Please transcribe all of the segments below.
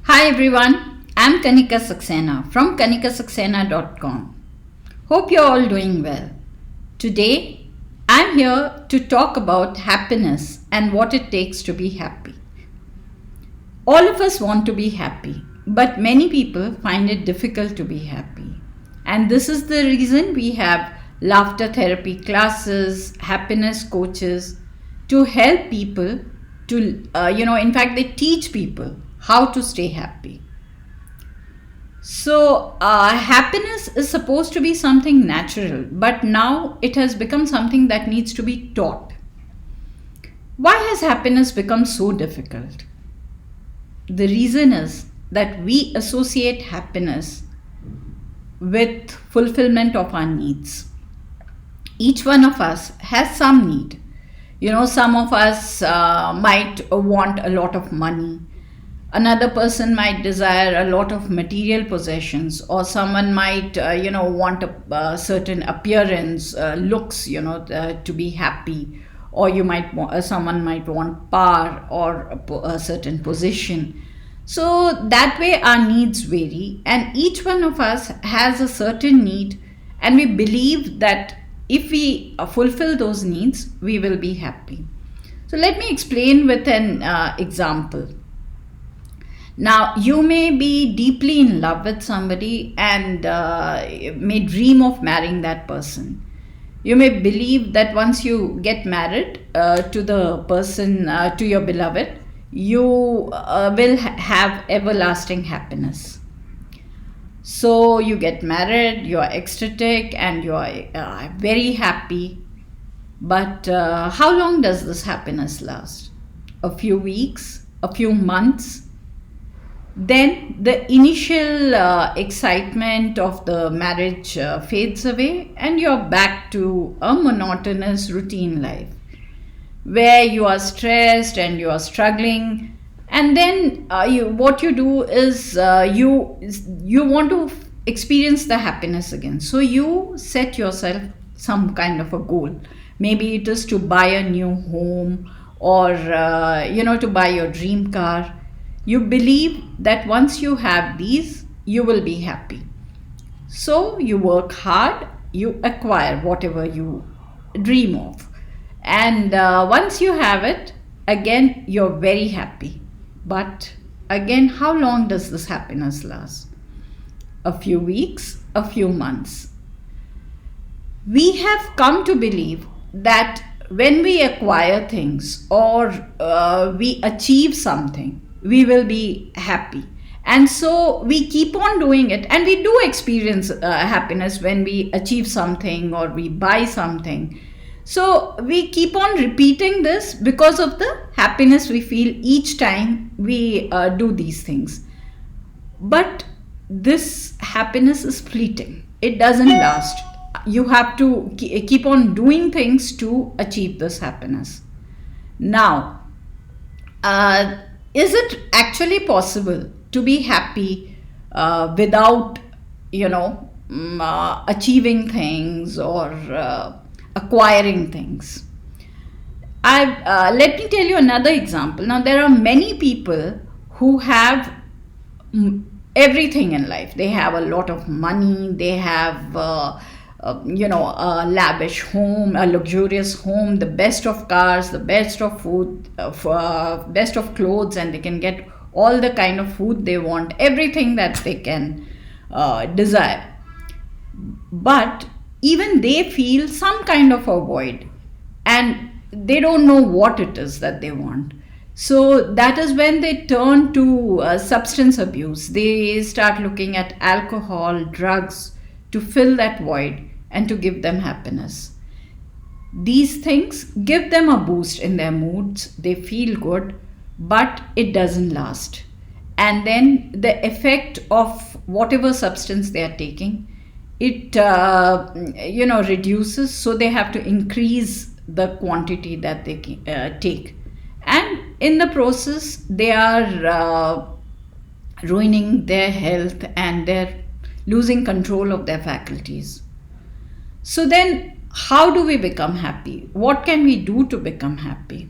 Hi everyone, I'm Kanika Saxena from kanikasaxena.com. Hope you're all doing well. Today, I'm here to talk about happiness and what it takes to be happy. All of us want to be happy, but many people find it difficult to be happy. And this is the reason we have laughter therapy classes, happiness coaches to help people in fact, they teach people how to stay happy. So, happiness is supposed to be something natural, but now it has become something that needs to be taught. Why has happiness become so difficult? The reason is that we associate happiness with fulfillment of our needs. Each one of us has some need. Some of us might want a lot of money. Another person might desire a lot of material possessions, or someone might, want a certain appearance, looks, to be happy. Or someone might want power or a certain position. So that way our needs vary, and each one of us has a certain need, and we believe that if we fulfill those needs, we will be happy. So let me explain with an example. Now, you may be deeply in love with somebody and may dream of marrying that person. You may believe that once you get married to the person, to your beloved, you will have everlasting happiness. So you get married, you're ecstatic and you're very happy. But how long does this happiness last? A few weeks, a few months? Then the initial excitement of the marriage fades away and you're back to a monotonous routine life where you are stressed and you are struggling. And then what you do is you want to experience the happiness again. So you set yourself some kind of a goal. Maybe it is to buy a new home or to buy your dream car. You believe that once you have these, you will be happy. So you work hard, you acquire whatever you dream of. And once you have it, again, you're very happy. But again, how long does this happiness last? A few weeks, a few months. We have come to believe that when we acquire things or we achieve something, we will be happy. And so we keep on doing it, and we do experience happiness when we achieve something or we buy something. So we keep on repeating this because of the happiness we feel each time we do these things. But this happiness is fleeting, it doesn't last. You have to keep on doing things to achieve this happiness. Now, is it actually possible to be happy without, achieving things or acquiring things? Let me tell you another example. Now, there are many people who have everything in life. They have a lot of money. They have a lavish home, a luxurious home, the best of cars, the best of food, best of clothes, and they can get all the kind of food they want, everything that they can desire. But even they feel some kind of a void, and they don't know what it is that they want. So that is when they turn to substance abuse. They start looking at alcohol, drugs to fill that void and to give them happiness. These things give them a boost in their moods. They feel good, but it doesn't last. And then the effect of whatever substance they are taking, it reduces. So they have to increase the quantity that they take, and in the process they are ruining their health and they're losing control of their faculties. So then, how do we become happy? What can we do to become happy?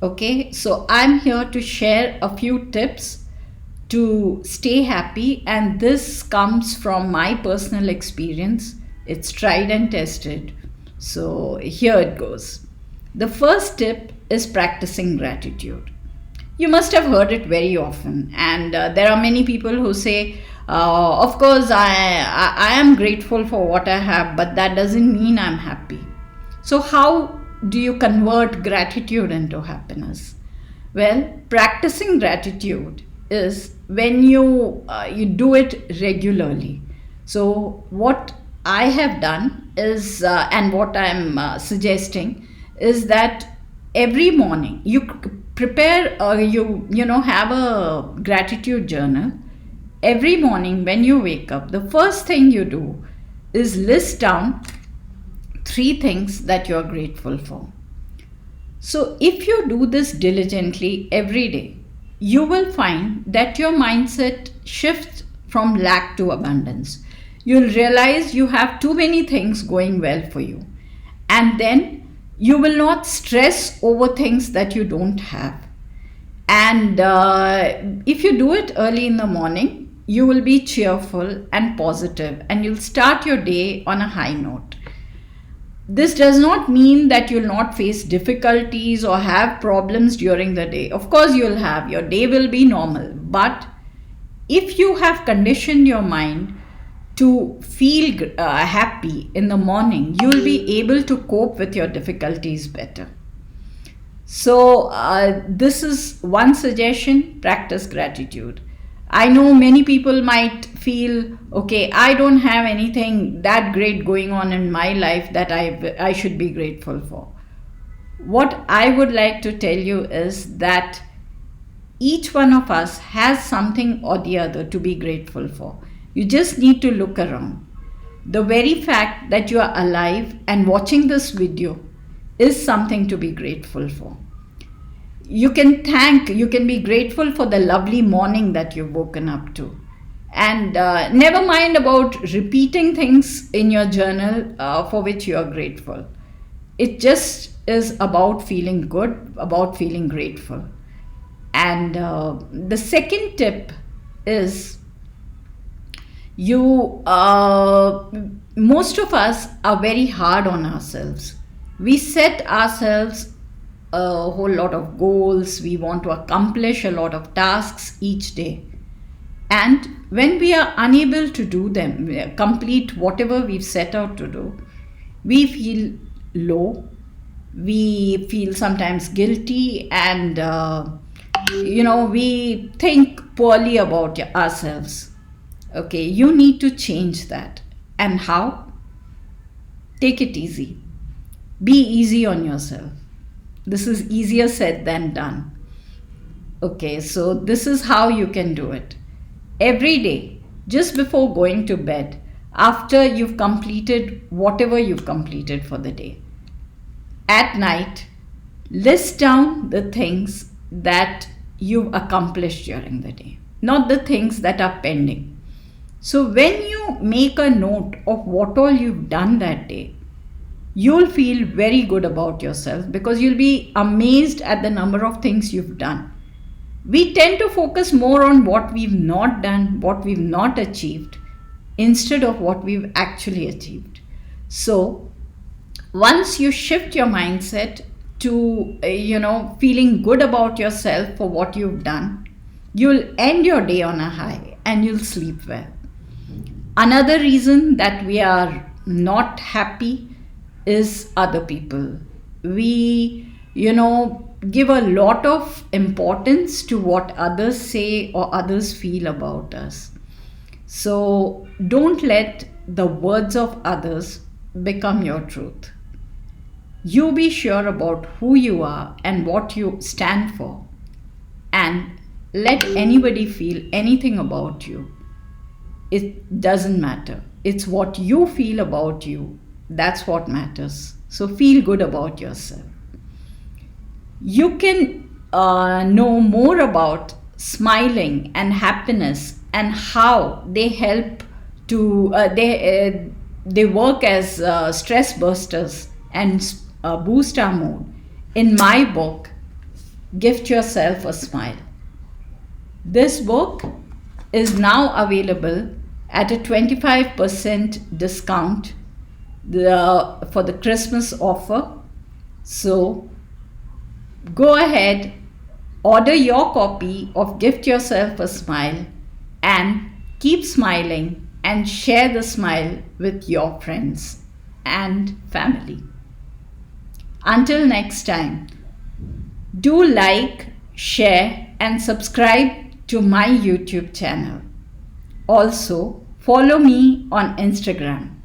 Okay, so I'm here to share a few tips to stay happy, and this comes from my personal experience. It's tried and tested. So here it goes. The first tip is practicing gratitude. You must have heard it very often, and there are many people who say, of course, I am grateful for what I have, but that doesn't mean I'm happy. So, how do you convert gratitude into happiness? Well, practicing gratitude is when you do it regularly. So, what I have done is, and what I'm suggesting is that every morning you prepare, you have a gratitude journal. Every morning when you wake up, the first thing you do is list down three things that you're grateful for. So, if you do this diligently every day, you will find that your mindset shifts from lack to abundance. You'll realize you have too many things going well for you, and then you will not stress over things that you don't have. And if you do it early in the morning, you will be cheerful and positive, and you'll start your day on a high note. This does not mean that you'll not face difficulties or have problems during the day. Of course, you'll have, your day will be normal. But if you have conditioned your mind to feel happy in the morning, you will be able to cope with your difficulties better. So, this is one suggestion: practice gratitude. I know many people might feel, okay, I don't have anything that great going on in my life that I should be grateful for. What I would like to tell you is that each one of us has something or the other to be grateful for. You just need to look around. The very fact that you are alive and watching this video is something to be grateful for. You can be grateful for the lovely morning that you've woken up to. And never mind about repeating things in your journal for which you are grateful. It just is about feeling good, about feeling grateful. And the second tip is, most of us are very hard on ourselves. We set ourselves a whole lot of goals. We want to accomplish a lot of tasks each day. And when we are unable to do them, complete whatever we've set out to do, we feel low. We feel sometimes guilty, and we think poorly about ourselves. Okay, you need to change that. And how? Take it easy. Be easy on yourself. This is easier said than done. Okay, so this is how you can do it. Every day, just before going to bed, after you've completed whatever you've completed for the day, at night, list down the things that you've accomplished during the day, not the things that are pending. So when you make a note of what all you've done that day, you'll feel very good about yourself, because you'll be amazed at the number of things you've done. We tend to focus more on what we've not done, what we've not achieved, instead of what we've actually achieved. So once you shift your mindset to feeling good about yourself for what you've done, you'll end your day on a high and you'll sleep well. Another reason that we are not happy is other people. We give a lot of importance to what others say or others feel about us. So don't let the words of others become your truth. You be sure about who you are and what you stand for, and let anybody feel anything about you. It doesn't matter. It's what you feel about you. That's what matters. So feel good about yourself. You can know more about smiling and happiness and how they help to they work as stress busters and boost our mood in my book, Gift Yourself a Smile. This book is now available at a 25% discount for the Christmas offer. So go ahead, order your copy of Gift Yourself a Smile, and keep smiling and share the smile with your friends and family. Until next time, do like, share, and subscribe to my YouTube channel. Also, follow me on Instagram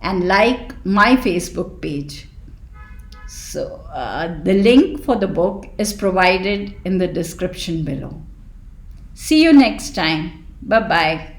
and like my Facebook page. So, the link for the book is provided in the description below. See you next time. Bye bye.